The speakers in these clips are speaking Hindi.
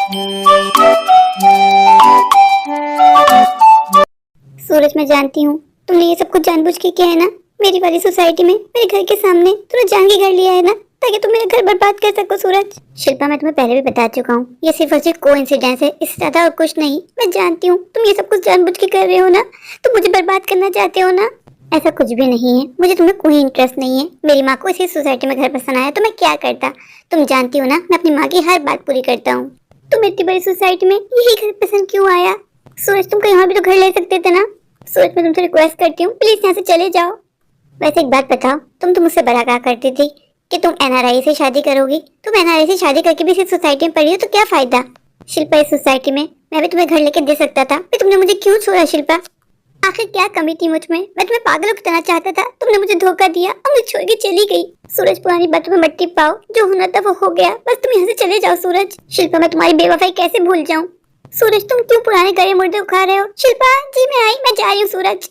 सूरज, मैं जानती हूँ तुमने ये सब कुछ जानबूझ के किया है ना। मेरी वाली सोसाइटी में मेरे घर के सामने तूने जान के घर लिया है ना, ताकि तुम मेरा घर बर्बाद कर सको। सूरज, शिल्पा, मैं तुम्हें पहले भी बता चुका हूँ, ये सिर्फ और सिर्फ कोइंसिडेंस है, इससे ज्यादा और कुछ नहीं। मैं जानती हूँ तुम ये सब कुछ जानबूझ के कर रहे हो ना, तुम मुझे बर्बाद करना चाहते हो ना। ऐसा कुछ भी नहीं है, मुझे तुम्हें कोई इंटरेस्ट नहीं है। मेरी माँ को इसी सोसाइटी में घर पसंद आया तो मैं क्या करता। तुम जानती हो ना, मैं अपनी माँ की हर बात पूरी करता हूँ। तुम्हें इतनी बड़ी सोसाइटी में यही घर पसंद क्यों आया? सूरज, तुम कहीं और भी तो घर ले सकते थे ना। सूरज, मैं तुमसे रिक्वेस्ट करती हूँ, प्लीज यहाँ से चले जाओ। वैसे एक बात बताओ, तुम मुझसे बड़ा कहा करती थी कि तुम एनआरआई से शादी करोगी। तुम एनआरआई से शादी करके भी इस सोसाइटी में पड़ी हो तो क्या फायदा? शिल्पा, इस सोसाइटी में मैं भी तुम्हें घर लेके दे सकता था, फिर तुमने मुझे क्यों छोड़ा? शिल्पा, आखिर क्या कमी थी मुझ में? मैं तुम्हें पागलों की तरह चाहता था, तुमने मुझे धोखा दिया और मुझे छोड़ के चली गई। सूरज, पुरानी बातों में मट्टी पाओ, जो होना था वो हो गया, बस तुम यहाँ से चले जाओ। सूरज, शिल्पा, मैं तुम्हारी बेवफाई कैसे भूल जाऊँ? सूरज, तुम क्यों पुराने गए मुर्दे उखा रहे हो? शिल्पा जी, मैं आई, मैं जा रही हूँ। सूरज,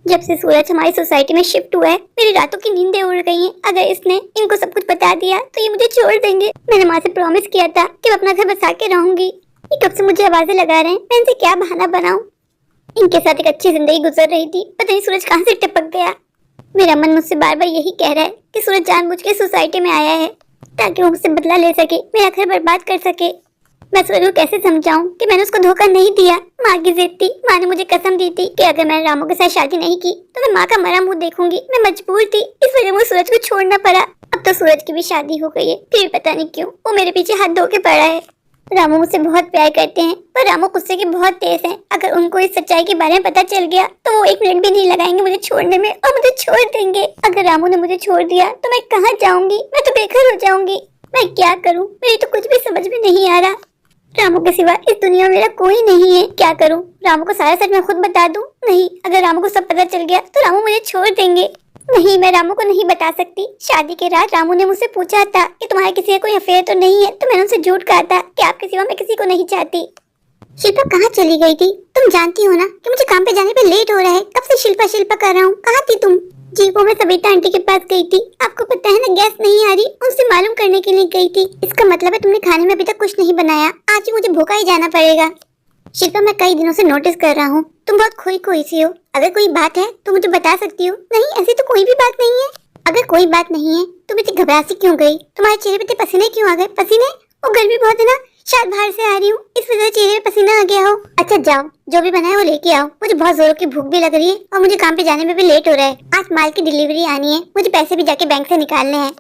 जब से सूरज हमारी सोसाइटी में शिफ्ट हुआ है, मेरी रातों की नींदें उड़ गई हैं। अगर इसने इनको सब कुछ बता दिया तो ये मुझे छोड़ देंगे। मैंने माँ से प्रॉमिस किया था कि मैं अपना घर बसा के रहूंगी। ये कब से मुझे आवाजें लगा रहे हैं, मैं इनसे क्या बहाना बनाऊं? इनके साथ एक अच्छी जिंदगी गुजर रही थी, पता नहीं सूरज कहाँ से टपक गया। मेरा मन मुझसे बार बार यही कह रहा है कि सूरज जानबूझ के सोसाइटी में आया है ताकि वो मुझसे बदला ले सके, मेरा घर बर्बाद कर सके। मैं सूरज को कैसे समझाऊं कि मैंने उसको धोखा नहीं दिया। माँ की जिद थी, माँ ने मुझे कसम दी थी कि अगर मैंने रामू के साथ शादी नहीं की तो मैं माँ का मरा मुंह देखूंगी। मैं मजबूर थी, इस वजह मुझे सूरज को छोड़ना पड़ा। अब तो सूरज की भी शादी हो गई है, फिर भी पता नहीं क्यों वो मेरे पीछे हाथ धो के पड़ा है। रामू मुझसे बहुत प्यार करते हैं, पर रामू गुस्से के बहुत तेज हैं। अगर उनको इस सच्चाई के बारे में पता चल गया तो वो एक मिनट भी नहीं लगाएंगे मुझे छोड़ने में और मुझे छोड़ देंगे। अगर रामू ने मुझे छोड़ दिया तो मैं कहाँ जाऊंगी? मैं तो बेघर हो जाऊंगी। मैं क्या करूँ? मेरी तो कुछ भी समझ में नहीं आ रहा। रामू के सिवा इस दुनिया में मेरा कोई नहीं है। क्या करूं? रामू को सारा सच मैं खुद बता दूं? नहीं, अगर रामू को सब पता चल गया तो रामू मुझे छोड़ देंगे। नहीं, मैं रामू को नहीं बता सकती। शादी के रात रामू ने मुझसे पूछा था कि तुम्हारे किसी का कोई अफेयर तो नहीं है, तो मैंने उनसे झूठ कहा था कि आपके सिवा मैं किसी को नहीं चाहती। शिल्पा कहाँ चली गई थी? तुम जानती हो ना कि मुझे काम पे जाने पे लेट हो रहा है। कब से शिल्पा शिल्पा कर रहा हूँ, कहाँ थी तुम? जी, वो मैं सविता आंटी के पास गई थी। आपको पता है ना, गैस नहीं आ रही, उनसे मालूम करने के लिए गई थी। इसका मतलब है तुमने खाने में अभी तक कुछ नहीं बनाया। आज ही मुझे भूखा ही जाना पड़ेगा। शिल्पा, मैं कई दिनों से नोटिस कर रहा हूँ, तुम बहुत खोई खोई सी हो। अगर कोई बात है तो मुझे बता सकती हो। नहीं, ऐसी तो कोई भी बात नहीं है। अगर कोई बात नहीं है तो इतनी घबराहट क्यों गई? तुम्हारे चेहरे पे पसीने क्यों आ गए? पसीने? वो गर्मी बहुत है ना, शायद बाहर से आ रही हूँ, इस वजह से चेहरे पे पसीना आ गया हो। अच्छा जाओ, जो भी बना है वो लेके आओ। मुझे बहुत जोरों की भूख भी लग रही है और मुझे काम पे जाने में भी लेट हो रहा है। आज माल की डिलीवरी आनी है, मुझे पैसे भी जाके बैंक से निकालने हैं।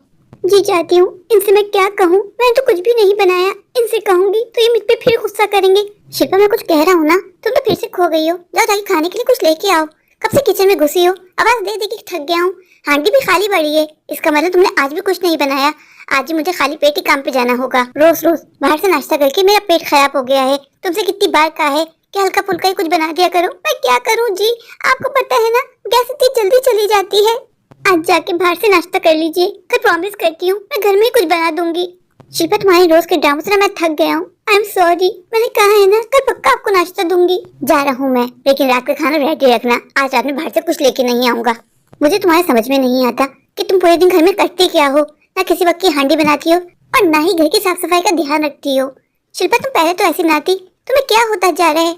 जी चाहती हूँ, इनसे मैं क्या कहूँ? मैंने तो कुछ भी नहीं बनाया। इनसे कहूंगी तो ये मुझ पे फिर गुस्सा करेंगे। शिल्पा, मैं कुछ कह रहा हूँ ना, तुम तो फिर से खो गई हो। जाओ जाके खाने के लिए कुछ लेके आओ। कब से किचन में घुसी हो? आवाज दे दे के थक गया हूँ। हांडी भी खाली पड़ी है, इसका मतलब तुमने आज भी कुछ नहीं बनाया। आज ही मुझे खाली पेट ही काम पे जाना होगा। रोज रोज बाहर से नाश्ता करके मेरा पेट खराब हो गया है। तुमसे कितनी बार कहा है कि हल्का फुल्का ही कुछ बना दिया करो। मैं क्या करूँ जी? आपको पता है ना, गैस इतनी जल्दी चली जाती है। आज जाके बाहर से नाश्ता कर लीजिए। मैं प्रॉमिस करती हूँ मैं घर में ही कुछ बना दूंगी। शिल्पा, तुम्हारी रोज के ड्रामों से ना मैं थक गया हूँ। आई एम सॉरी, मैंने कहा है ना, कल पक्का आपको नाश्ता दूंगी। जा रहा हूँ मैं, लेकिन रात का खाना रेडी रखना। आज रात में बाहर से कुछ लेके नहीं आऊंगा। मुझे तुम्हारे समझ में नहीं आता कि तुम पूरे दिन घर में करती क्या हो। ना किसी वक्त की हांडी बनाती हो और ना ही घर की साफ सफाई का ध्यान रखती हो। शिल्पा, तुम पहले तो ऐसी ना थी, तुम्हें क्या होता जा रहा है?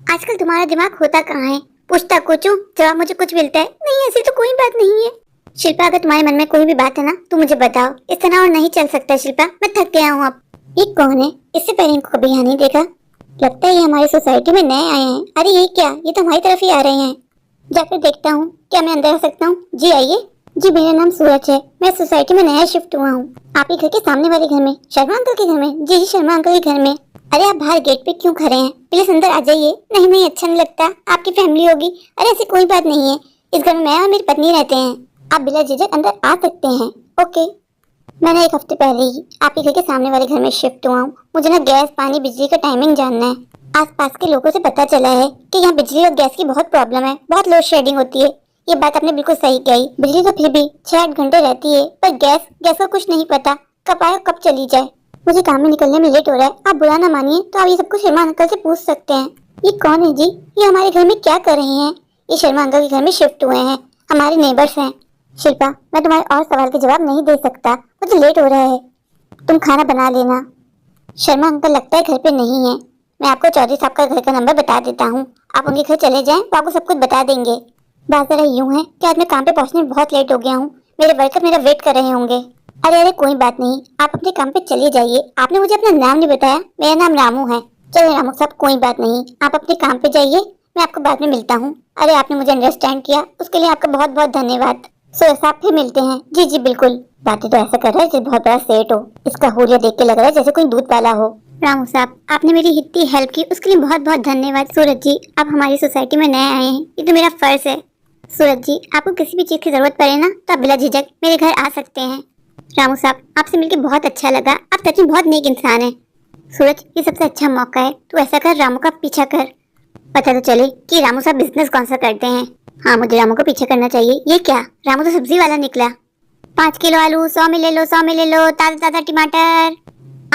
आजकल तुम्हारा दिमाग होता कहाँ है? पूछता कुछ हूँ, जवाब मुझे कुछ मिलता है। नहीं, ऐसी तो कोई बात नहीं है। शिल्पा, अगर तुम्हारे मन में कोई भी बात है ना तो मुझे बताओ। इस तरह और नहीं चल सकता शिल्पा, मैं थक गया हूँ अब। ये कौन है? इससे पहले इनको कभी यहाँ नहीं देखा। लगता है ये हमारी सोसाइटी में नए आए हैं। अरे ये क्या, ये तो हमारी तरफ ही आ रहे हैं। जाकर देखता हूँ, क्या मैं अंदर आ सकता हूँ? जी आइए। जी, मेरा नाम सूरज है, मैं सोसाइटी में नया शिफ्ट हुआ हूँ। आप ही घर के सामने वाले घर में, शर्मा अंकल के घर में? जी जी, शर्मा अंकल के घर में। अरे आप बाहर गेट पे क्यों खड़े हैं? प्लीज अंदर आ जाइए। नहीं नहीं, अच्छा नहीं लगता, आपकी फैमिली होगी। अरे ऐसी कोई बात नहीं है, इस घर में मैं और मेरी पत्नी रहते हैं। आप बिना झिझक अंदर आ सकते हैं। ओके। मैंने एक हफ्ते पहले ही आपके घर के सामने वाले घर में शिफ्ट हुआ हूँ। मुझे ना गैस, पानी, बिजली का टाइमिंग जानना है। आसपास के लोगों से पता चला है कि यहाँ बिजली और गैस की बहुत प्रॉब्लम है, बहुत लोड शेडिंग होती है। ये बात आपने बिल्कुल सही कही। बिजली तो फिर भी 6-8 घंटे रहती है, पर गैस का कुछ नहीं पता कब आए कब चली जाए। मुझे काम में निकलने में लेट हो रहा है। आप बुरा ना मानिए तो आप ये सब कुछ शर्मा अंकल से पूछ सकते हैं। ये कौन है जी? ये हमारे घर में क्या कर रहे हैं? ये शर्मा अंकल के घर में शिफ्ट हुए हैं, हमारे नेबर्स हैं। शिल्पा, मैं तुम्हारे और सवाल के जवाब नहीं दे सकता, मुझे लेट हो रहा है। तुम खाना बना लेना। शर्मा अंकल लगता है घर पे नहीं है। मैं आपको चौधरी साहब का घर का नंबर बता देता हूँ, आप उनके घर चले जाएं, वो आपको सब कुछ बता देंगे। बात जरा यूँ है कि आज मैं काम पे पहुँचने में बहुत लेट हो गया हूँ, मेरे वर्कर मेरा वेट कर रहे होंगे। अरे अरे कोई बात नहीं, आप अपने काम पे चलिए जाइए। आपने मुझे अपना नाम नहीं बताया, मेरा नाम रामू है। चलिए रामू साहब कोई बात नहीं, आप अपने काम पे जाइए, मैं आपको बाद में मिलता हूँ। अरे आपने मुझे अंडरस्टैंड किया, उसके लिए आपका बहुत बहुत धन्यवाद। सुरेश साहब फिर मिलते हैं। जी जी बिल्कुल। बातें तो ऐसा कर रहा है जैसे बहुत बड़ा सेठ हो, इसका हुलिया देख के लग रहा है जैसे कोई दूध वाला हो। रामू साहब आपने मेरी इतनी हेल्प की उसके लिए बहुत बहुत धन्यवाद। सूरज जी आप हमारी सोसाइटी में नए आए हैं, ये तो मेरा फर्ज है। सूरज जी आपको किसी भी चीज की जरूरत पड़े ना तो आप बिला झिझक मेरे घर आ सकते हैं। रामू साहब आपसे मिलकर बहुत अच्छा लगा, आप सच में बहुत नेक इंसान हैं। सूरज ये सबसे अच्छा मौका है, तू ऐसा कर रामू का पीछा कर, पता तो चले कि रामू साहब बिजनेस कौन सा करते हैं। हाँ मुझे रामू का पीछा करना चाहिए। ये क्या, रामू तो सब्जी वाला निकला। 5 किलो आलू 100 में ले लो, 100 में ले लो, ताजा ताजा टमाटर,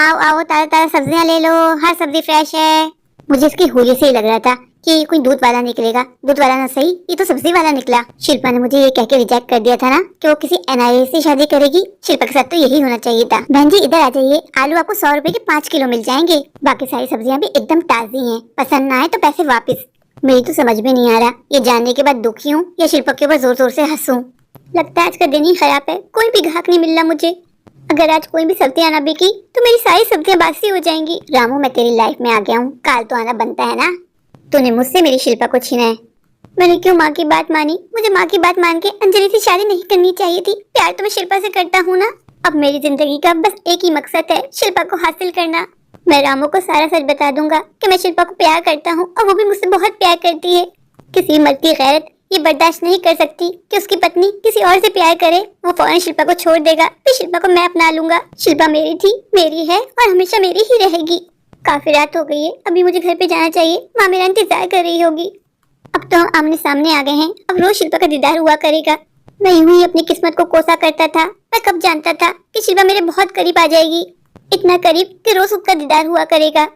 आओ आओ ताजा ताजा सब्जियां ले लो, हर सब्जी फ्रेश है। मुझे इसकी होली से ही लग रहा था कि ये कोई दूध वाला निकलेगा, दूध वाला ना सही ये तो सब्जी वाला निकला। शिल्पा ने मुझे ये कह के रिजेक्ट कर दिया था ना कि वो किसी एनआईए से शादी करेगी। शिल्पा के साथ तो यही होना चाहिए था। बहन जी इधर आ जाइए, आलू आपको 100 रुपए के 5 किलो मिल जाएंगे, बाकी सारी सब्जियां भी एकदम ताजी हैं, पसंद ना आए तो पैसे वापस। मेरी तो समझ में नहीं आ रहा ये जानने के बाद दुखी हूँ या शिल्पा के ऊपर जोर जोर से हंसूं। लगता है आज का दिन ही खराब है, कोई भी ग्राहक नहीं मिल रहा मुझे। अगर आज कोई भी सब्जियां ना बिकी तो मेरी सारी सब्जियां बासी हो जाएंगी। रामू मैं तेरी लाइफ में आ गया हूँ, काल तो आना बनता है ना। तूने मुझसे मेरी शिल्पा को छीना है। मैंने क्यों माँ की बात मानी, मुझे माँ की बात मान के अंजलि से शादी नहीं करनी चाहिए थी। प्यार तो मैं शिल्पा से करता हूँ ना। अब मेरी जिंदगी का बस एक ही मकसद है, शिल्पा को हासिल करना। मैं रामू को सारा सच बता दूंगा कि मैं शिल्पा को प्यार करता हूँ और वो भी मुझसे बहुत प्यार करती है। किसी मर्द की गैरत ये बर्दाश्त नहीं कर सकती कि उसकी पत्नी किसी और से प्यार करे। वो फौरन शिल्पा को छोड़ देगा, फिर शिल्पा को मैं अपना लूंगा। शिल्पा मेरी थी, मेरी है और हमेशा मेरी ही रहेगी। काफी रात हो गई है, अभी मुझे घर पे जाना चाहिए, माँ मेरा इंतजार कर रही होगी। अब तो हम आमने सामने आ गए हैं, अब रोज शिल्पा का दीदार हुआ करेगा। मैं यूं ही अपनी किस्मत को कोसा करता था। मैं कब जानता था कि शिल्पा मेरे बहुत करीब आ जाएगी, इतना करीब कि रोज उसका दीदार हुआ करेगा।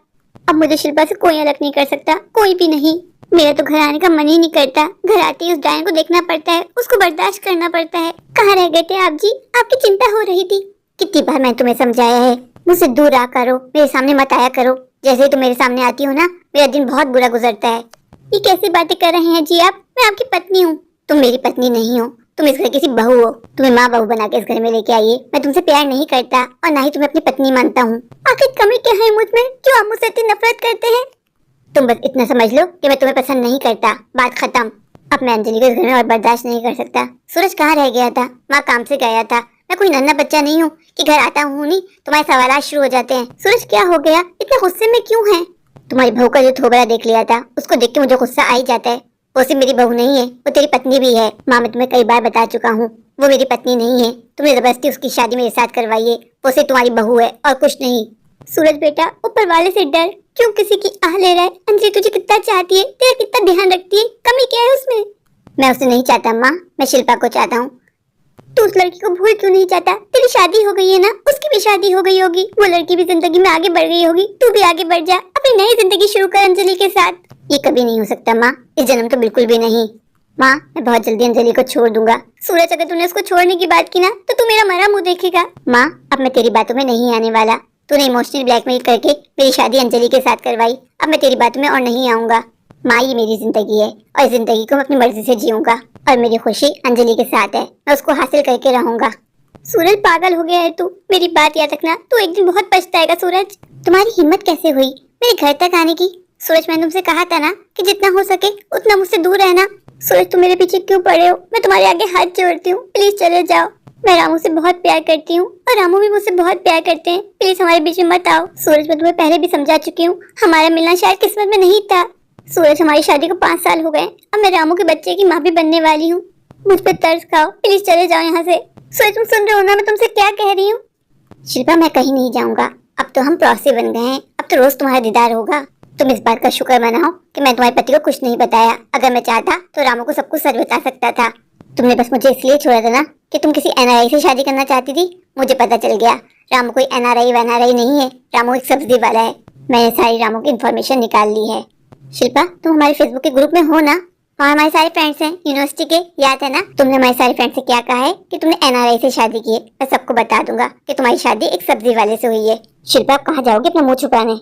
अब मुझे शिल्पा से कोई अलग नहीं कर सकता, कोई भी नहीं। मेरा तो घर आने का मन ही नहीं करता, घर आते ही उस डायन को देखना पड़ता है, उसको बर्दाश्त करना पड़ता है। कहाँ रह गए थे आप जी, आपकी चिंता हो रही थी। कितनी बार मैंने तुम्हें समझाया है, मुझसे दूर आ करो, मेरे सामने मत आया करो। जैसे ही तुम मेरे सामने आती हो ना मेरा दिन बहुत बुरा गुजरता है। ये कैसी बातें कर रहे हैं जी आप, मैं आपकी पत्नी हूँ। तुम मेरी पत्नी नहीं हो, तुम इस घर की बहू हो। तुम्हें माँ बहू बना के इस घर में लेके आइए। मैं तुमसे प्यार नहीं करता और ना ही तुम्हें अपनी पत्नी मानता हूँ। आखिर कमी क्या है मुझ में जो आप मुझसे इतनी नफरत करते हैं। तुम बस इतना समझ लो कि मैं तुम्हें पसंद नहीं करता, बात खत्म। अब मैं अंजलि को इस घर में और बर्दाश्त नहीं कर सकता। सूरज कहाँ रह गया था, वहाँ काम से गया था। मैं कोई नन्हा बच्चा नहीं हूँ कि घर आता हूँ नहीं तुम्हारे सवाल शुरू हो जाते हैं। सूरज क्या हो गया, इतने गुस्से में क्यों है? तुम्हारी बहू का जो थोबड़ा देख लिया था उसको देख के मुझे गुस्सा आ ही जाता है। वो सिर्फ मेरी बहू नहीं है, वो तेरी पत्नी भी है। माँ मैं तुम्हें कई बार बता चुका हूँ, वो मेरी पत्नी नहीं है। तुमने जबरदस्ती उसकी शादी मेरे साथ करवाई है, वो सिर्फ तुम्हारी बहू है और कुछ नहीं। सूरज बेटा ऊपर वाले से डर, क्यों किसी की आह ले रहा है? अंजलि तुझे कितना चाहती है, तेरा कितना ध्यान रखती है, कमी क्या है उसमें? मैं उसे नहीं चाहता माँ, मैं शिल्पा को चाहता हूँ। तू उस लड़की को भूल क्यों नहीं चाहता? तेरी शादी हो गई है ना, उसकी भी शादी हो गई होगी, वो लड़की भी जिंदगी में आगे बढ़ गई होगी, तू भी आगे बढ़ जा, अपनी नई जिंदगी शुरू कर अंजलि के साथ। ये कभी नहीं हो सकता माँ, इस जन्म तो बिल्कुल भी नहीं। माँ मैं बहुत जल्दी अंजलि को छोड़ दूंगा। सूरज अगर तूने उसको छोड़ने की बात की ना तो तू मेरा मरा मुंह देखेगा। माँ अब मैं तेरी बातों में नहीं आने वाला। तूने इमोशनल ब्लैकमेल करके मेरी शादी अंजलि के साथ करवाई, अब मैं तेरी बातों में और नहीं आऊंगा। माँ ये मेरी जिंदगी है और इस जिंदगी को मैं अपनी मर्जी से जीऊंगा और मेरी खुशी अंजलि के साथ है, मैं उसको हासिल करके रहूंगा। सूरज पागल हो गया है तू, मेरी बात याद रखना, तू एक दिन बहुत पछताएगा। सूरज तुम्हारी हिम्मत कैसे हुई मेरे घर तक आने की? सूरज मैंने तुमसे कहा था ना कि जितना हो सके उतना मुझसे दूर रहना। सूरज तुम मेरे पीछे क्यों पड़े हो? मैं तुम्हारे आगे हाथ जोड़ती हूँ, प्लीज चले जाओ। मैं रामू से बहुत प्यार करती हूँ और रामू भी मुझसे बहुत प्यार करते हैं, प्लीज हमारे बीच में मत आओ। सूरज मैं तुम्हें पहले भी समझा चुकी हूँ, हमारा मिलना शायद किस्मत में नहीं था। सूरज हमारी शादी को 5 साल हो गए, अब मैं रामू के बच्चे की माँ भी बनने वाली हूँ। मुझ पे तरस खाओ, प्लीज चले जाओ यहाँ से। सूरज तुम सुन रहे हो ना मैं तुमसे क्या कह रही हूँ? शिल्पा मैं कहीं नहीं जाऊंगा, अब तो हम पड़ोसी बन गए हैं, अब तो रोज तुम्हारा दीदार होगा। तुम इस बात का शुक्र मनाओ कि मैं तुम्हारे पति को कुछ नहीं बताया, अगर मैं चाहता तो रामू को सब कुछ सच बता सकता था। तुमने बस मुझे इसलिए छोड़ा था ना कि तुम किसी एनआरआई से शादी करना चाहती थी। मुझे पता चल गया रामू कोई एनआरआई वैनआरआई नहीं है, रामू एक सब्जी वाला है। मैंने सारी रामू की इन्फॉर्मेशन निकाल ली है। शिल्पा तुम हमारे फेसबुक के ग्रुप में हो ना? वहाँ हमारे सारे फ्रेंड्स हैं यूनिवर्सिटी के, याद है ना? तुमने हमारे सारे फ्रेंड से क्या कहा है कि तुमने एनआरआई से शादी की है। मैं सबको बता दूंगा कि तुम्हारी शादी एक सब्जी वाले से हुई है। शिल्पा, आप कहाँ जाओगे अपना मुंह छुपाने?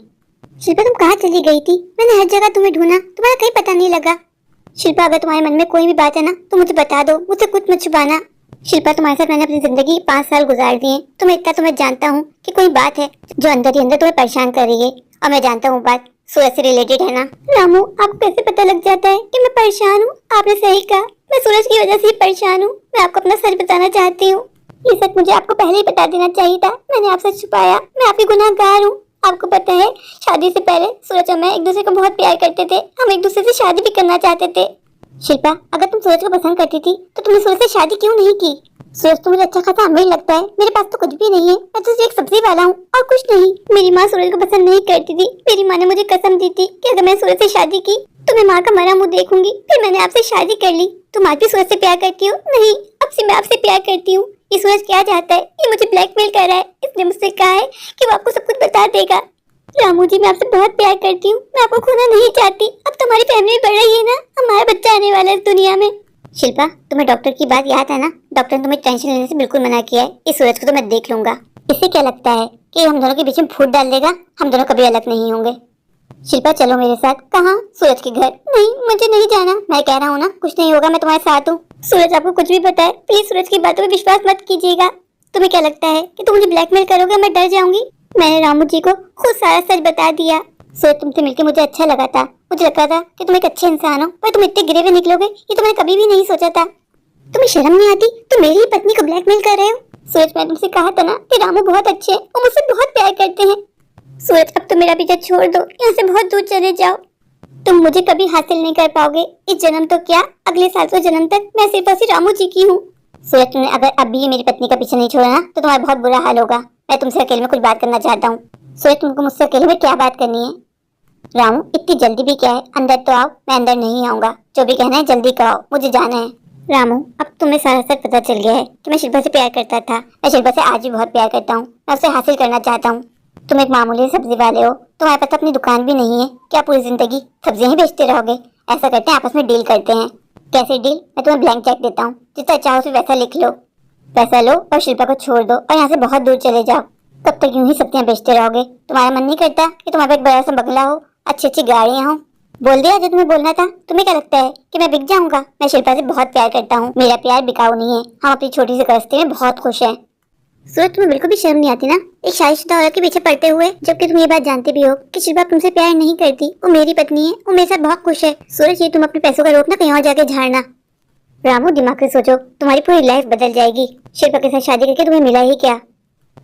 शिल्पा, तुम कहाँ चली गई थी? मैंने हर जगह तुम्हें ढूंढा, तुम्हारा कहीं पता नहीं लगा। शिल्पा, अगर तुम्हारे मन में कोई भी बात है ना तो मुझे बता दो, मुझसे कुछ मत छुपाना। शिल्पा, तुम्हारे साथ मैंने अपनी जिंदगी 5 साल गुजार दिए। तुम्हें जानता हूँ कि कोई बात है जो अंदर ही अंदर तुम्हें परेशान कर रही है, और मैं जानता हूँ बात सूरज से रिलेटेड है ना? रामू, आपको कैसे पता लग जाता है कि मैं परेशान हूँ? आपने सही कहा, मैं सूरज की वजह से ही परेशान हूँ। मैं आपको अपना सच बताना चाहती हूँ। ये सच मुझे आपको पहले ही बता देना चाहिए था। मैंने आपसे छुपाया, मैं आपकी गुनहगार हूँ। आपको पता है, शादी से पहले सूरज और मैं एक दूसरे को बहुत प्यार करते थे। हम एक दूसरे से शादी भी करना चाहते थे। शिल्पा, अगर तुम सूरज को पसंद करती थी तो तुमने सूरज से शादी क्यों नहीं की? सूरज तो मुझे अच्छा खासा अमीर लगता है, मेरे पास तो कुछ भी नहीं है। मैं तो सिर्फ एक सब्जी वाला हूँ और कुछ नहीं। मेरी माँ सूरज को पसंद नहीं करती थी। मेरी माँ ने मुझे कसम दी थी कि अगर मैं सूरज से शादी की तो मैं माँ का मरा मुंह देखूंगी। फिर मैंने आपसे शादी कर ली। तुम आज भी सूरज से प्यार करती हो? नहीं, अब से मैं आपसे प्यार करती हूँ। ये सूरज क्या चाहता है? ये मुझे ब्लैकमेल कर रहा है। इसने मुझसे कहा है कि वो आपको सब कुछ बता देगा। रामू जी, मैं आपसे बहुत प्यार करती हूँ। मैं आपको खोना नहीं चाहती। अब तुम्हारी फैमिली बढ़ रही है ना, हमारा बच्चा आने वाला है इस दुनिया में। शिल्पा, तुम्हें डॉक्टर की बात याद है ना? डॉक्टर ने तुम्हें टेंशन लेने से बिल्कुल मना किया है। इस सूरज को तो मैं देख लूंगा। इससे क्या लगता है कि हम दोनों के बीच में फूट डाल देगा? हम दोनों कभी अलग नहीं होंगे। शिल्पा, चलो मेरे साथ। कहाँ? सूरज के घर। नहीं, मुझे नहीं जाना। मैं कह रहा हूँ ना, कुछ नहीं होगा, मैं तुम्हारे साथ हूँ। सूरज आपको कुछ भी पता है, प्लीज सूरज की बातों पर विश्वास मत कीजिएगा। तुम्हें क्या लगता है कि तुम मुझे ब्लैकमेल करोगे, मैं डर जाऊंगी? मैंने रामू जी को खुद सारा सच बता दिया। सूरज, तुमसे मिलकर मुझे अच्छा लगा था। मुझे लगा था कि तुम एक अच्छे इंसान हो, पर तुम इतने गिरे हुए निकलोगे ये तो मैंने कभी भी नहीं सोचा था। तुम्हें शर्म नहीं आती? तुम मेरी ही पत्नी को ब्लैकमेल कर रहे हो। सूरज, मैं तुमसे कहा था ना कि रामू बहुत अच्छे हैं, वो मुझसे बहुत प्यार करते हैं। सूरज, अब तो मेरा पीछा छोड़ दो, यहाँ से बहुत दूर चले जाओ। तुम मुझे कभी हासिल नहीं कर पाओगे। इस जन्म तो क्या, अगले 700 जन्म तक मैं सिर्फ और सिर्फ रामू जी की हूँ। सूरज, तुमने अगर अब भी मेरी पत्नी का पीछा नहीं छोड़ा ना तो तुम्हारा बहुत बुरा हाल होगा। मैं तुमसे अकेले में कुछ बात करना चाहता हूँ। सूरज, तुमको मुझसे अकेले में क्या बात करनी है? रामू, इतनी जल्दी भी क्या है? अंदर तो आओ। मैं अंदर नहीं आऊंगा। जो भी कहना है जल्दी कहो, मुझे जाना है। रामू, अब तुम्हें सारा सच पता चल गया है कि मैं शिल्पा से प्यार करता था। मैं शिल्पा से आज भी बहुत प्यार करता हूँ। मैं उसे हासिल करना चाहता हूँ। तुम एक मामूली सब्जी वाले हो, तुम्हारे पास अपनी दुकान भी नहीं है। क्या पूरी जिंदगी सब्जियां ही बेचते रहोगे? ऐसा करते हैं, आपस में डील करते हैं। कैसे डील? मैं तुम्हें ब्लैंक चेक देता हूँ, जितना चाहो फिर वैसा लिख लो। पैसा लो और शिल्पा को छोड़ दो और यहाँ से बहुत दूर चले जाओ। कब तक यूं ही सब्जियां बेचते रहोगे? तुम्हारा मन नहीं करता कि तुम्हारे पास एक बड़ा सा बंगला हो, अच्छी अच्छी गाड़ियां हो? बोल दिया जो तुम्हें बोलना था। तुम्हें क्या लगता है कि मैं बिक जाऊंगा? मैं शिल्पा से बहुत प्यार करता हूँ। मेरा प्यार बिकाऊ नहीं है। हम अपनी छोटी सी गृहस्थी में बहुत खुश हैं। सूरज, तुम्हें बिल्कुल भी शर्म नहीं आती ना, एक शादीशुदा औरत के पीछे पड़ते हुए, जबकि तुम ये बात जानते भी हो कि शिल्पा तुमसे प्यार नहीं करती। वो मेरी पत्नी है, वो मेरे साथ बहुत खुश है। सूरज, ये तुम अपने पैसों का रोक ना कहीं और जाके झाड़ना। रामू, दिमाग से सोचो, तुम्हारी पूरी लाइफ बदल जाएगी। शिल्पा के साथ शादी करके तुम्हें मिला ही क्या?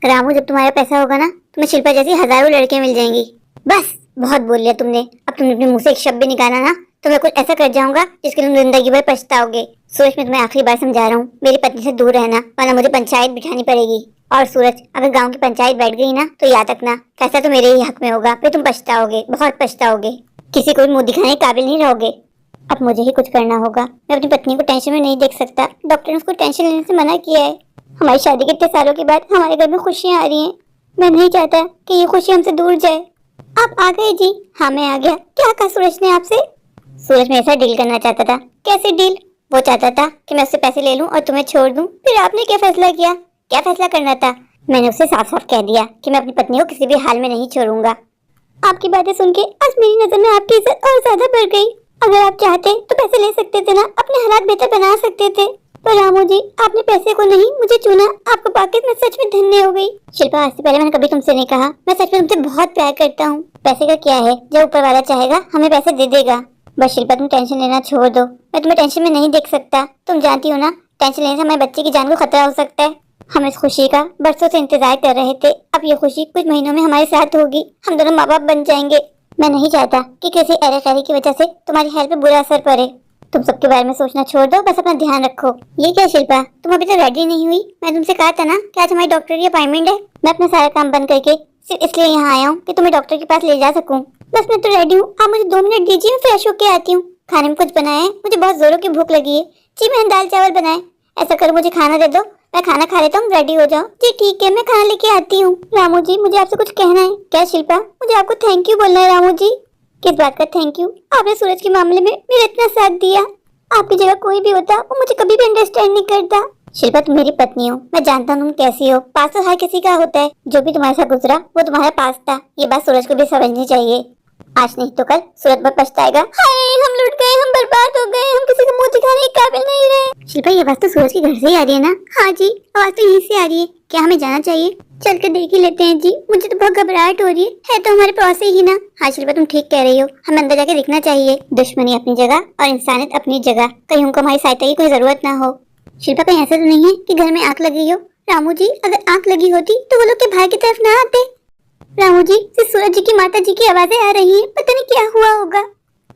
रामू, जब तुम्हारा पैसा होगा ना तुम्हें शिल्पा जैसी हजारों लड़कियां मिल जाएंगी। बस, बहुत बोल लिया तुमने। अब तुमने अपने मुंह से एक शब्द भी निकाला ना तो मैं कुछ ऐसा कर जाऊंगा जिसके तुम जिंदगी भर पछताओगे। सूरज, मैं तुम्हें आखिरी बार समझा रहा हूँ, मेरी पत्नी से दूर रहना, वरना मुझे पंचायत बिठानी पड़ेगी। और सूरज, अगर गांव की पंचायत बैठ गई ना तो याद रखना, फैसला तो मेरे ही हक में होगा। फिर तुम पछताओगे, बहुत पछताओगे। किसी को भी मुंह दिखाने के काबिल नहीं रहोगे। अब मुझे ही कुछ करना होगा। मैं अपनी पत्नी को टेंशन में नहीं देख सकता। डॉक्टर ने उसको टेंशन लेने से मना किया है। हमारी शादी के इतने सालों के बाद हमारे घर में खुशियाँ आ रही हैं। मैं नहीं चाहता कि ये खुशी हमसे दूर जाए। आप आ गए जी? हाँ, मैं आ गया। क्या कहा सूरज ने आपसे? सूरज मेरे साथ डील करना चाहता था। कैसे डील? वो चाहता था कि मैं उससे पैसे ले लूं और तुम्हें छोड़ दूं। फिर आपने क्या फैसला किया? क्या फैसला करना था? मैंने उससे साफ साफ कह दिया कि मैं अपनी पत्नी को किसी भी हाल में नहीं छोड़ूंगा। आपकी बातें सुन के आज मेरी नजर में आपकी इज्जत और ज्यादा बढ़ गई। अगर आप चाहते तो पैसे ले सकते थे ना, अपने हालात बेहतर बना सकते थे। पर रामू जी, आपने पैसे को नहीं मुझे चुना। आपको पाके मैं सच में धन्य हो गई। शिल्पा, आज से पहले मैंने कभी तुमसे नहीं कहा, मैं सच में तुमसे बहुत प्यार करता हूँ। पैसे का क्या है, जब ऊपर वाला चाहेगा हमें पैसे दे देगा। बस शिल्पा, तुम टेंशन लेना छोड़ दो। मैं तुम्हें टेंशन में नहीं देख सकता। तुम जानती हो ना, टेंशन लेने से हमारे बच्चे की जान को खतरा हो सकता है। हम इस खुशी का बरसों से इंतजार कर रहे थे। अब ये खुशी कुछ महीनों में हमारे साथ होगी। हम दोनों माँ बाप बन जाएंगे। मैं नहीं चाहता कि किसी एहसारी की वजह से तुम्हारी हेल्थ पे बुरा असर पड़े। तुम सबके बारे में सोचना छोड़ दो, बस अपना ध्यान रखो। ये क्या शिल्पा, तुम अभी तक रेडी नहीं हुई? मैं तुमसे कहा था ना कि आज हमारी डॉक्टर की अपॉइंटमेंट है। मैं अपना सारा काम बंद करके सिर्फ इसलिए यहाँ आया हूँ कि तुम्हें डॉक्टर के पास ले जा सकूँ। बस मैं तो रेडी हूँ। आप मुझे 2 मिनट दीजिए, मैं फ्रेश होके आती हूँ। खाने में कुछ बनाया है? मुझे बहुत जोरों की भूख लगी है। जी, मैंने दाल चावल बनाए। ऐसा करो, मुझे खाना दे दो, मैं खाना खा लेता हूँ, रेडी हो जाओ। जी ठीक है, मैं खाना लेके आती हूँ। रामू जी, मुझे आपसे कुछ कहना है। क्या शिल्पा? मुझे आपको थैंक यू बोलना है। रामू जी, किस बात का थैंक यू? आपने सूरज के मामले में मेरा इतना साथ दिया। आपकी जगह कोई भी होता वो मुझे कभी भी अंडरस्टैंड नहीं करता। शिल्पा तुम मेरी पत्नी हो, मैं जानता हूँ तुम कैसी हो, पास तो हर किसी का होता है। जो भी तुम्हारे साथ गुजरा वो तुम्हारा पास था, ये बात सूरज को भी समझनी चाहिए। आज नहीं तो कल सूरज पर पछताएगा। हाय हम लुट गए, हम बर्बाद हो गए, हम किसी को मुंह दिखाने के काबिल नहीं रहे। शिल्पा ये आवाज तो सूरज के घर से ही आ रही है ना? हाँ जी आवाज तो यहीं से आ रही है। क्या हमें जाना चाहिए? चल कर देख ही लेते हैं जी, मुझे तो बहुत घबराहट हो रही है तो हमारे पास ही ना। हाँ शिल्पा तुम ठीक कह रही हो, हमें अंदर जाके देखना चाहिए। दुश्मनी अपनी जगह और इंसानियत अपनी जगह, कहीं उनको हमारी सहायता की कोई जरूरत ना हो। शिल्पा कहीं ऐसा तो नहीं है कि घर में आग लगी हो? रामू जी अगर आग लगी होती तो वो लोग के भाई की तरफ ना आते। रामू जी सिर्फ सूरज जी की माता जी की आवाजें आ रही हैं, पता नहीं क्या हुआ होगा।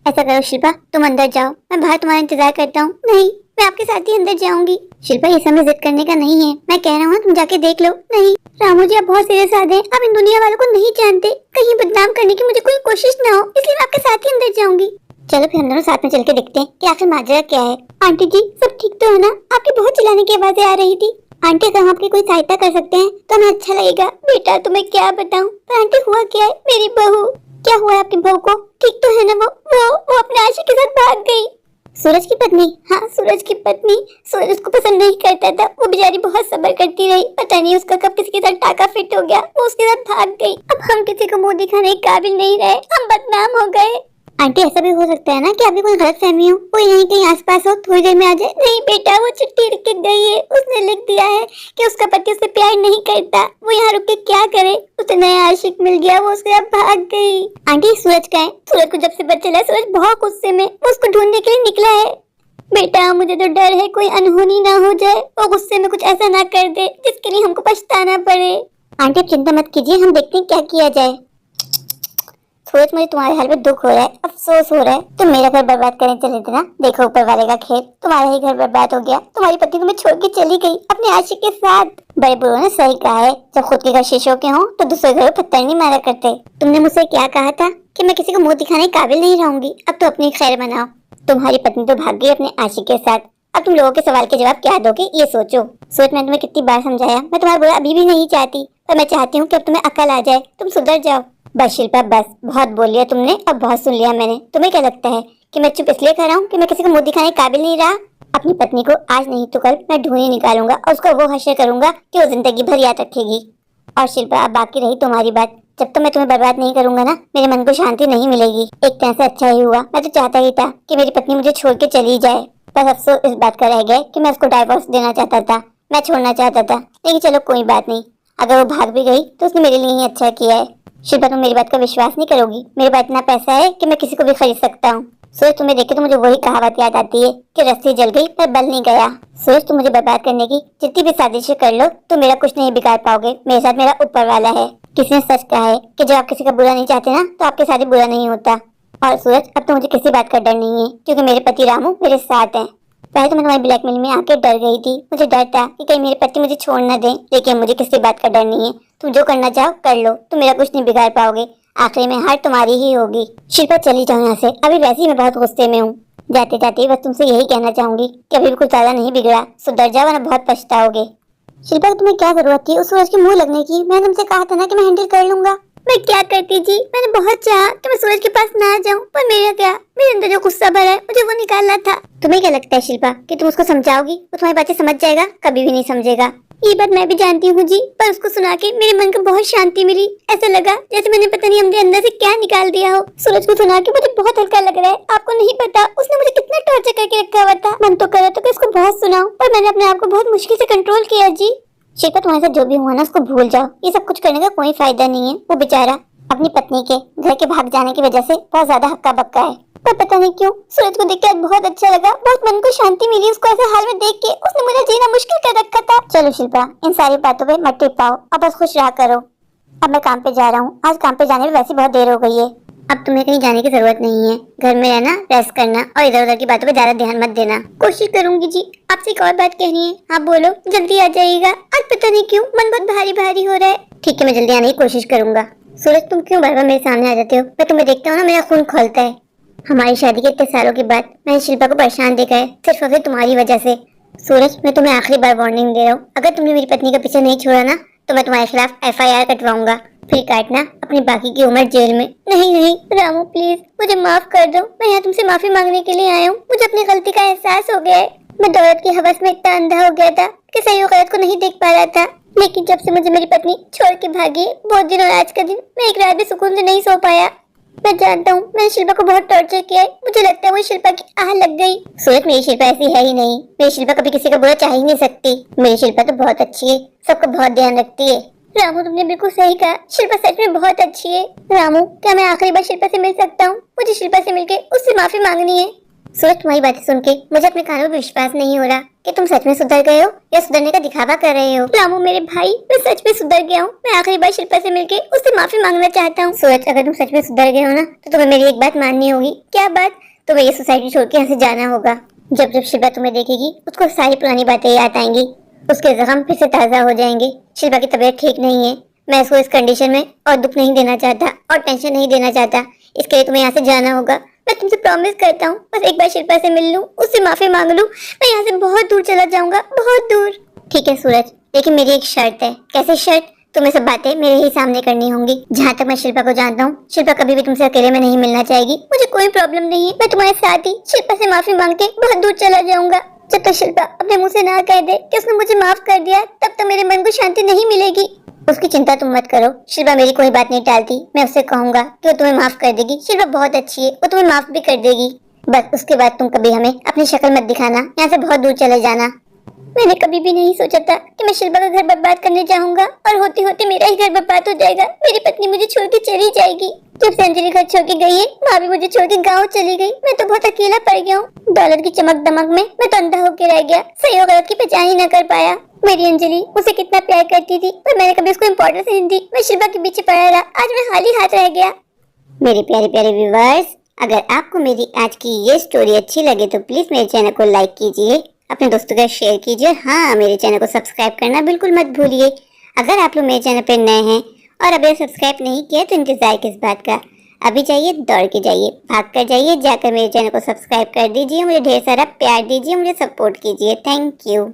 ऐसा करो शिल्पा तुम अंदर जाओ, मैं बाहर तुम्हारा इंतजार करता हूँ। नहीं मैं आपके साथ ही अंदर जाऊंगी। शिल्पा ये समय जिद करने का नहीं है, मैं कह रहा हूँ तुम जाके देख लो। नहीं रामू जी आप बहुत सीरियस आदमी हैं, आप इन दुनिया वालों को नहीं जानते, कहीं बदनाम करने की मुझे कोई कोशिश ना हो, इसलिए मैं आपके साथ ही अंदर जाऊंगी। चलो फिर हम दोनों साथ में चल के देखते हैं कि आखिर माजरा क्या है। आंटी जी सब ठीक तो है ना? आपकी बहुत चिल्लाने की आवाजें आ रही थी। आंटी अगर हम आपकी कोई सहायता कर सकते हैं तो हमें अच्छा लगेगा। बेटा तुम्हें क्या बताऊं, पर आंटी हुआ क्या है? मेरी बहू क्या हुआ है? आपकी बहू को ठीक तो है ना? वो अपने आशिक के साथ भाग गई। सूरज की पत्नी? हाँ सूरज की पत्नी। सूरज उसको पसंद नहीं करता था, वो बेचारी बहुत सब्र करती रही, पता नहीं उसका कब किसी के साथ टाका फिट हो गया, वो उसके साथ भाग गई। अब हम किसी को मुंह दिखाने के काबिल नहीं रहे, हम बदनाम हो गए। आंटी ऐसा भी हो सकता है ना कि आपकी कोई गलत फहमी हो, वो यहीं कहीं आसपास हो, थोड़ी देर में आ जाए। नहीं बेटा वो चिट्ठी लिख के गई है, उसने लिख दिया है कि उसका पति उससे प्यार नहीं करता, वो यहाँ रुक के क्या करे, उसे नया आशिक मिल गया, वो उसके साथ भाग गई। आंटी सूरज का है? सूरज को जब से पता चला सूरज बहुत गुस्से में, वो उसको ढूंढने के लिए निकला है। बेटा मुझे तो डर है कोई अनहोनी ना हो जाए, वो गुस्से में कुछ ऐसा ना कर दे जिसके लिए हमको पछताना पड़े। आंटी आप चिंता मत कीजिए, हम देखते हैं क्या किया जाए। सूरज मुझे तुम्हारे हाल में दुख हो रहा है, अफसोस हो रहा है, तुम मेरा घर बर्बाद करने चले थे ना। देखो ऊपर वाले का खेल, तुम्हारा ही घर बर्बाद हो गया, तुम्हारी पत्नी तुम्हें छोड़ के चली गई अपने आशिक के साथ। बड़े बुढ़ों ने सही कहा है, जब खुद के घर शीशों के हों तो दूसरे घर पत्थर नहीं मारा करते। तुमने मुझसे क्या कहा था कि मैं किसी को मुंह दिखाने के काबिल नहीं रहूंगी, अब तो अपनी खैर बनाओ। तुम्हारी पत्नी तो भाग गई अपने आशिक के साथ, अब तुम लोगों के सवाल के जवाब क्या दोगे ये सोचो। सोच मैंने तुम्हें कितनी बार समझाया, मैं तुम्हारा बुरा अभी भी नहीं चाहती, पर मैं चाहती हूँ कि अब तुम्हें अकल आ जाए, तुम सुधर जाओ। बस शिल्पा बस, बहुत बोल लिया तुमने, अब बहुत सुन लिया मैंने। तुम्हें क्या लगता है कि मैं चुप इसलिए कर रहा हूँ कि मैं किसी को मुंह दिखाने के काबिल नहीं रहा? अपनी पत्नी को आज नहीं तो कल मैं ढूंढ निकालूंगा और उसको वो हश्र करूंगा कि वो जिंदगी भर याद रखेगी। और शिल्पा अब बाकी रही तुम्हारी बात, जब तक मैं तुम्हें बर्बाद नहीं करूंगा ना मेरे मन को शांति नहीं मिलेगी। एक तरह से अच्छा ही हुआ, मैं तो चाहता ही था कि मेरी पत्नी मुझे छोड़ के चली जाए, पर अफसोस इस बात का रह गया कि मैं उसको डाइवोर्स देना चाहता था, मैं छोड़ना चाहता था। लेकिन चलो कोई बात नहीं, अगर वो भाग भी गई तो उसने मेरे लिए ही अच्छा किया है। शिल्पा तुम मेरी बात का विश्वास नहीं करोगी, मेरे पास इतना पैसा है कि मैं किसी को भी खरीद सकता हूँ। सूरज तुम्हें देखे तो मुझे वही कहावत याद आती है कि रस्सी जल गई पर बल नहीं गया। सूरज तुम मुझे बर्बाद करने की जितनी भी साजिशें कर लो तो मेरा कुछ नहीं बिगाड़ पाओगे, मेरे साथ मेरा ऊपर वाला है। किसी ने सच कहा है कि जब आप किसी का बुरा नहीं चाहते ना तो आपके साथ बुरा नहीं होता। और सूरज अब तो मुझे किसी बात का डर नहीं है, क्योंकि मेरे पति रामू मेरे साथ हैं। पहले तो मैं तुम्हारी ब्लैकमेल में आके डर गई थी, मुझे डर था कि कहीं मेरे पति मुझे छोड़ न दें, लेकिन मुझे किसी बात का डर नहीं है। तुम जो करना चाहो कर लो, तुम मेरा कुछ नहीं बिगाड़ पाओगे, आखिर में हार तुम्हारी ही होगी। शिल्पा चली जाओ यहाँ से, अभी वैसे ही मैं बहुत गुस्से में हूँ। जाते जाते बस तुमसे यही कहना चाहूंगी कि अभी भी कुछ ज्यादा नहीं बिगड़ा, सुधर जाओ वरना बहुत पछताओगे। शिल्पा तुम्हें क्या जरूरत थी उस सूरज के मुंह लगने की? मैंने तुमसे कहा था ना कि मैं हैंडल कर लूंगा। मैं क्या करती जी, मैंने बहुत चाहा कि मैं सूरज के पास ना जाऊं, पर मेरा क्या, मेरे अंदर जो गुस्सा भरा है मुझे वो निकालना था। तुम्हें क्या लगता है शिल्पा कि तुम उसको समझाओगी, वो तुम्हारी बातें समझ जाएगा? कभी भी नहीं समझेगा। ये बात मैं भी जानती हूँ जी, पर उसको सुना के मेरे मन को बहुत शांति मिली। ऐसा लगा जैसे मैंने पता नहीं अपने अंदर से क्या निकाल दिया हो। सूरज को सुना के मुझे बहुत हल्का लग रहा है। आपको नहीं पता उसने मुझे कितना टॉर्चर करके रखा हुआ था। मन तो कर रहा था कि उसको बहुत सुनाऊं, पर मैंने अपने आप को बहुत मुश्किल से कंट्रोल किया जी। शिल्पा तुम्हारे साथ जो भी हुआ ना उसको भूल जाओ, ये सब कुछ करने का कोई फायदा नहीं है। वो बेचारा अपनी पत्नी के घर के भाग जाने की वजह से बहुत ज्यादा हक्का बक्का है, पर पता नहीं क्यों सूरज को देख के बहुत अच्छा लगा, बहुत मन को शांति मिली उसको ऐसे हाल में देख के। उसने मुझे जीना मुश्किल कर रखा था। चलो शिल्पा इन सारी बातों पे मत टिपाओ, अब बस खुश रहा करो। अब मैं काम पे जा रहा हूँ, आज काम पे जाने में वैसे बहुत देर हो गई है। अब तुम्हें कहीं जाने की जरूरत नहीं है, घर में रहना, रेस्ट करना और इधर उधर की बातों पे ज्यादा ध्यान मत देना। कोशिश करूंगी जी। आपसे एक और बात कहनी है, आप बोलो, जल्दी आ जाइएगा। आज पता नहीं क्यों मन बहुत भारी भारी हो रहा है। ठीक है मैं जल्दी आने की कोशिश करूंगा। सूरज तुम क्यों बार बार मेरे सामने आ जाते हो? मैं तुम्हें देखता हूँ ना मेरा खून खौलता है। हमारी शादी के इतने सालों के बाद मैंने शिल्पा को परेशान देखा है, सिर्फ और सिर्फ तुम्हारी वजह से। सूरज मैं तुम्हें आखिरी बार वार्निंग दे रहा हूँ, अगर तुमने मेरी पत्नी का पीछा नहीं छोड़ा ना तो मैं तुम्हारे खिलाफ FIR कटवाऊंगा, फिर काटना अपनी बाकी की उम्र जेल में। नहीं नहीं रामू प्लीज मुझे माफ कर दो, मैं यहाँ तुमसे माफी मांगने के लिए आया हूँ। मुझे अपनी गलती का एहसास हो गया है। मैं दौलत की हवस में इतना अंधा हो गया था कि सही और गलत को नहीं देख पा रहा था। लेकिन जब से मुझे मेरी पत्नी छोड़ के भागी, बहुत दिन और आज का दिन मैं एक रात भी सुकून से नहीं सो पाया। मैं जानता हूँ मैंने शिल्पा को बहुत टॉर्चर किया है। मुझे लगता है वो शिल्पा की आह लग गई। सूरज मेरी शिल्पा ऐसी है ही नहीं। मेरी शिल्पा कभी किसी का बुरा चाह ही नहीं सकती। मेरी शिल्पा तो बहुत अच्छी है, सबका बहुत ध्यान रखती है। रामू तुमने बिल्कुल सही कहा, शिल्पा सच में बहुत अच्छी है। रामू क्या मैं आखिरी बार शिल्पा से मिल सकता हूँ? मुझे शिल्पा से मिलके उससे माफी मांगनी है। सूरज तुम्हारी बातें सुन के मुझे अपने कानों पर विश्वास नहीं हो रहा कि तुम सच में सुधर गए हो या सुधरने का दिखावा कर रहे हो। रामू मेरे भाई, मैं सच में सुधर गया हूँ। मैं आखिरी बार शिल्पा से मिलके उससे माफी मांगना चाहता हूँ। सूरज अगर तुम सच में सुधर गए हो ना, तो तुम्हें मेरी एक बात माननी होगी। क्या बात? तुम्हें ये सोसाइटी छोड़ के यहाँ से जाना होगा। जब जब शिल्पा तुम्हें देखेगी उसको सारी पुरानी बातें याद आएंगी, उसके जख्म फिर से ताजा हो जाएंगे। शिल्पा की तबीयत ठीक नहीं है। मैं इसको इस कंडीशन में और दुख नहीं देना चाहता और टेंशन नहीं देना चाहता। इसके लिए तुम्हें यहाँ से जाना होगा। मैं तुमसे प्रॉमिस करता हूँ, बस एक बार शिल्पा से मिल लूँ, उससे माफी मांग लूँ, मैं यहाँ से बहुत दूर चला जाऊंगा, बहुत दूर। ठीक है सूरज, लेकिन मेरी एक शर्त है। कैसी शर्त? तुम्हें सब बातें मेरे ही सामने करनी होंगी। जहाँ तक मैं शिल्पा को जानता हूँ, शिल्पा कभी भी तुमसे अकेले में नहीं मिलना चाहेगी। मुझे कोई प्रॉब्लम नहीं है, मैं तुम्हारे साथ ही शिल्पा से माफी मांग के बहुत दूर चला जाऊंगा। जब तक शिल्पा अपने मुँह से ना कह दे कि उसने मुझे माफ कर दिया, तब तक मेरे मन को शांति नहीं मिलेगी। उसकी चिंता तुम मत करो, शिल्पा मेरी कोई बात नहीं टालती। मैं उससे कहूंगा कि वो तुम्हें माफ कर देगी। शिल्पा बहुत अच्छी है, वो तुम्हें माफ भी कर देगी। बस उसके बाद तुम कभी हमें अपनी शक्ल मत दिखाना, यहाँ से बहुत दूर चले जाना। मैंने कभी भी नहीं सोचा था कि मैं शिल्पा का घर बर्बाद करने जाऊंगा और होते होते मेरा ही घर बर्बाद हो जाएगा। मेरी पत्नी मुझे छोड़ के चली जाएगी। जब से अंजलि घर छोड़ के गई है, माँ भी मुझे छोड़ के गाँव चली गई। मैं तो बहुत अकेला पड़ गया हूँ। दौलत की चमक दमक में मैं तो अंधा होके रह गया, सही और गलत की पहचान ही न कर पाया। मेरी अंजलि मुझसे कितना प्यार करती थी, पर मैंने कभी उसको इम्पोर्टेंस नहीं दी। मैं शिल्पा के पीछे पड़ा रहा, आज मैं खाली हाथ रह गया। मेरे प्यारे प्यारे व्यूअर्स, अगर आपको मेरी आज की ये स्टोरी अच्छी लगे तो प्लीज मेरे चैनल को लाइक कीजिए, अपने दोस्तों के शेयर कीजिए। हाँ, मेरे चैनल को सब्सक्राइब करना बिल्कुल मत भूलिए। अगर आप लोग मेरे चैनल पर नए हैं और अभी सब्सक्राइब नहीं किया तो इंतजार किस बात का? अभी जाइए, दौड़ के जाइए, भाग कर जाइए, जाकर मेरे चैनल को सब्सक्राइब कर दीजिए। मुझे ढेर सारा प्यार दीजिए, मुझे सपोर्ट कीजिए। Thank you.